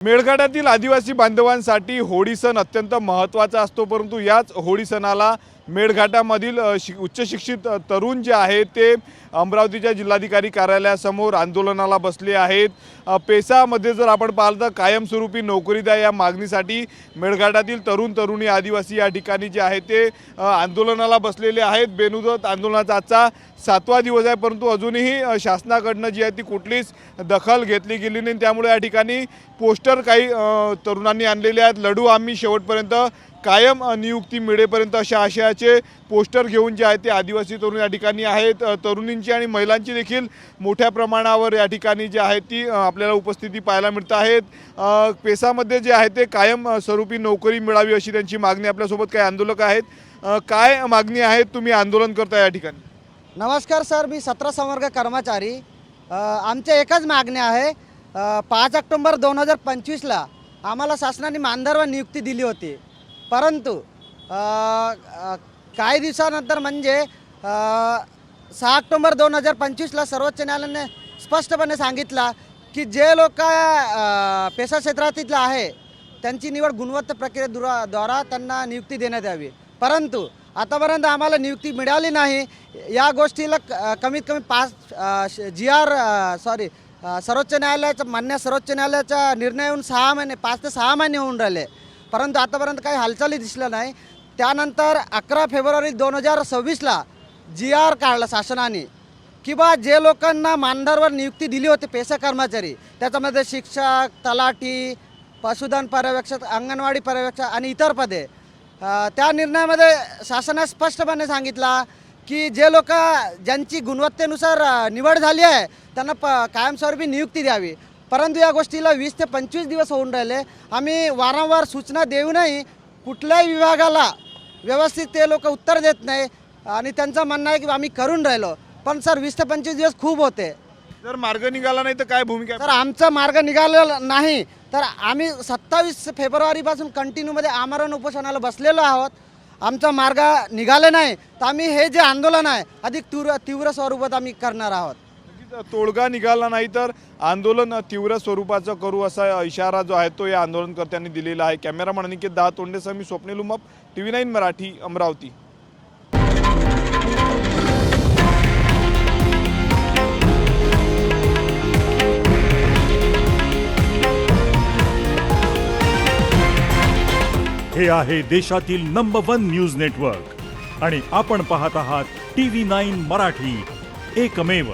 मेळघाटातील आदिवासी बांधवांसाठी होळी सण अत्यंत महत्त्वाचा असतो, परंतु याच होळी सणाला मेळघाटामधील उच्च शिक्षित तरुण जे आहेत ते अमरावतीच्या जिल्हाधिकारी कार्यालयासमोर आंदोलनाला बसले आहेत। पेसामध्ये जर आपण पाहिलं तर कायमस्वरूपी नोकरी द्या या मागणीसाठी मेळघाटातील तरुण तरुणी आदिवासी या ठिकाणी जे आहेत ते आंदोलनाला बसलेले आहेत। बेमुदत आंदोलनाचा आजचा 7वा दिवस आहे, परंतु अजूनही शासनाकडून जी आहे ती कुठलीच दखल घेतली गेली नाही। त्यामुळे या ठिकाणी पोस्टर काही तरुणांनी आणलेले आहेत। लढू आम्ही शेवटपर्यंत, कायम नियुक्ती मिळेपर्यंत अशा आशयाचे पोस्टर घेऊन जे आहे ते आदिवासी तरुण या ठिकाणी आहेत। तरुणींची आणि महिलांची देखील मोठ्या प्रमाणावर या ठिकाणी जी आहे ती आपल्याला उपस्थिती पाहायला मिळत आहेत। पेसामध्ये जे आहे ते कायम स्वरूपी नोकरी मिळावी अशी त्यांची मागणी। आपल्यासोबत काही आंदोलक आहेत। काय मागणी आहे, तुम्ही आंदोलन करता या ठिकाणी? नमस्कार सर, मी 17 संवर्ग कर्मचारी। आमच्या एकच मागणी आहे। 5 ऑक्टोबर 2025ला आम्हाला शासनाने मानधनवर नियुक्ती दिली होती, परंतु काही दिवसानंतर म्हणजे 6 ऑक्टोबर 2025ला सर्वोच्च न्यायालयाने स्पष्टपणे सांगितलं की जे लोक पेसा क्षेत्रातील आहे त्यांची निवड गुणवत्ता प्रक्रियेद्वारा त्यांना नियुक्ती देण्यात यावी, परंतु आतापर्यंत आम्हाला नियुक्ती मिळाली नाही। या गोष्टीला कमीत कमी सर्वोच्च न्यायालयाचं सर्वोच्च न्यायालयाचा निर्णय येऊन 5 ते 6 महिने होऊन राहिले, परंतु आतापर्यंत काही हालचाली दिसल्या नाही। त्यानंतर 11 फेब्रुवारी 2026ला GR काढला शासनाने की बा जे लोकांना मानधनवर नियुक्ती दिली होती पेसा कर्मचारी, त्याच्यामध्ये शिक्षक, तलाठी, पशुधन पर्यवेक्षक, अंगणवाडी पर्यवेक्षक आणि इतर पदे, त्या निर्णयामध्ये शासनाने स्पष्टपणे सांगितलं की जे लोक ज्यांची गुणवत्तेनुसार निवड झाली आहे त्यांना कायमस्वरूपी नियुक्ती द्यावी, परंतु या गोष्टीला 20 ते 25 दिवस होऊन राहिले। आम्ही वारंवार सूचना देऊनही कुठल्याही विभागाला व्यवस्थित ते लोक उत्तर देत नाही आणि त्यांचं म्हणणं आहे की आम्ही करून राहिलो, पण सर 20 ते 25 दिवस खूप होते। जर मार्ग निघाला नाही तर काय भूमिका आहे? तर आमचा मार्ग निघालेला नाही तर आम्ही 27 फेब्रुवारीपासून कंटिन्यूमध्ये आमरण उपोषणाला बसलेलो आहोत। आमचा मार्ग निघाले नाही तर आम्ही हे जे आंदोलन आहे अधिक तीव्र स्वरूपात आम्ही करणार आहोत। तोडगा निघाला नाही तर आंदोलन तीव्र स्वरूपाचं करू असा इशारा जो आहे तो या आंदोलनकर्त्यांनी दिलेला आहे। कॅमेरामन अनिकेत दहातोंडेसह मी स्वप्नील उमप, TV9 मराठी, अमरावती। हे आहे देशातील नंबर 1 न्यूज नेटवर्क आणि आपण पाहत आहात TV9 मराठी, एकमेव।